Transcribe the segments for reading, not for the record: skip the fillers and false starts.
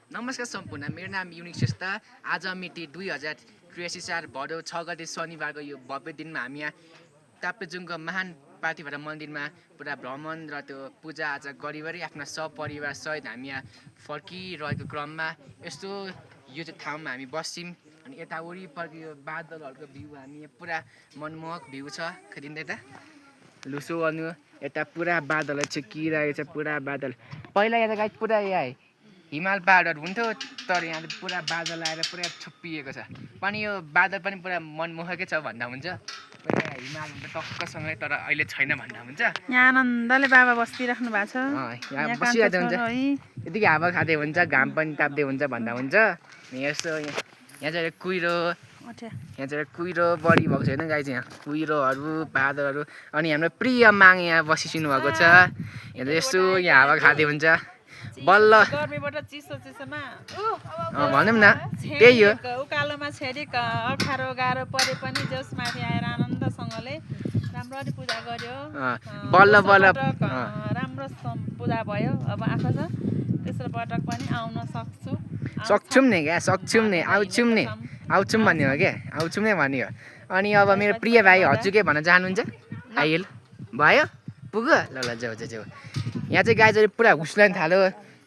नमस्कार सम्पूर्ण, मेरो नाम युनिक श्रेष्ठ। आज मिति 2083 साल भदौ 6 गते शनिबारको यो भव्य दिनमा हामी यहाँ ताप्लेजुङको महान पार्थिभरा मन्दिरमा पुरा भ्रमण र त्यो पूजाआजा गरिवरी आफ्ना सपरिवार सहित हामी यहाँ फर्किरहेको क्रममा यस्तो यो चाहिँ ठाउँमा हामी बस्यौँ। अनि यता वरिपरि यो बादलहरूको भ्यू हामी यहाँ पुरा मनमोहक भ्यू छ। खरिँदै त लुसो गर्नु यता पुरा बादलहरू छेकिरहेको छ, पुरा बादल। पहिला यहाँ त गाइस पुरा यहाँ हिमाल पहाडहरू हुन्थ्यो, तर यहाँ त पुरा बादल आएर पुरा छुप्पिएको छ। पनि यो बादल पनि पुरा मनमोहकै छ भन्दा हुन्छ। पुरा हिमाल हुन्छ टक्कसँगै, तर अहिले छैन भन्दा हुन्छ। यहाँ आनन्दले बाबा बसिराख्नु भएको छ। यहाँ बसिरहेको हुन्छ, यतिकै हावा खाँदै हुन्छ, घाम पनि ताप्दै हुन्छ भन्दा हुन्छ। यस्तो यहाँ चाहिँ कुहिरो, यहाँ चाहिँ कुहिरो बढी भएको छैन गाई चाहिँ, यहाँ कुहिरोहरू बादलहरू। अनि हाम्रो प्रिय माग यहाँ बसिसिनु भएको छ। यहाँ चाहिँ यस्तो यहाँ हावा खाँदै हुन्छ बल्ल। गर्मीबाट चिसो चिसोमा भनौँ न त्यही हो, उकालोमा छेडी अप्ठ्यारो गाह्रो परे पनि जस माथि आएर आनन्दसँगले राम्ररी पूजा गर्यो। बल्ल बल्ल राम्रो पूजा भयो। अब आएको छ तेस्रो पटक पनि आउन सक्छौँ नि क्या, सक्छौँ नि, आउँछौँ नि, आउँछौँ भन्ने हो क्या, आउँछौँ नै भन्ने हो। अनि अब मेरो प्रिय भाइ हजुर के भन्न चाहनुहुन्छ? आइल भयो पुग्यो ल ल जाऊ जाऊ। यहाँ चाहिँ गाई चाहिँ पुरा हुस्लाइन थाल्यो।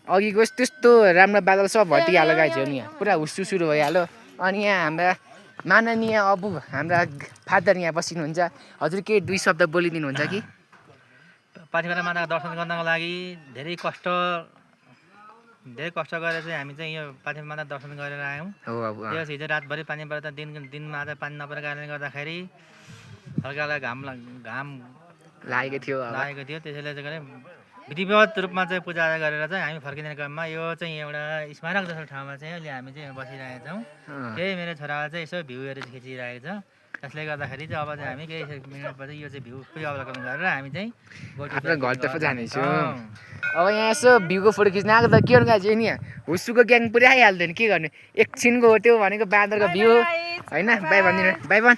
अघिको त्यस्तो राम्रो बादल सब भटिहाल्यो गाई चाहिँ, यहाँ पुरा हुस्सु सुरु भइहाल्यो। अनि यहाँ हाम्रा माननीय अबु हाम्रा फादर यहाँ बसिनुहुन्छ। हजुर के दुई शब्द बोलिदिनुहुन्छ कि? पार्थिभरा माताको दर्शन गर्नको लागि धेरै कष्ट गरेर चाहिँ हामी चाहिँ यो पार्थिभरा माता दर्शन गरेर आयौँ। त्यस हिजो रातभरि पानी पर्दा दिनमा आज पानी नपरेको कारणले गर्दाखेरि हल्का घाम लागेको थियो। त्यसैले चाहिँ विधिवत रूपमा चाहिँ पूजाआजा गरेर चाहिँ हामी फर्किने क्रममा यो चाहिँ एउटा स्मारक जस्तो ठाउँमा चाहिँ अहिले हामी चाहिँ बसिरहेका छौँ। त्यही मेरो छोराले चाहिँ यसो भ्यूहरू खिचिरहेको छ। त्यसले गर्दाखेरि चाहिँ अब चाहिँ हामी केही मिनटपछि यो चाहिँ भ्यू फेरि अवलोकन गरेर हामी चाहिँ आफ्नो घरतर्फ जानेछौँ। अब यहाँ यसो भ्यूको फोटो खिच्न आएको त के गर्नु गाई नि, हुस्सुको ग्याङ पुरै आइहाल्दैन, के गर्नु। एकछिनको हो त्यो भनेको बाँदरको भ्यू होइन। बाई भनिदिनु, बाई भन।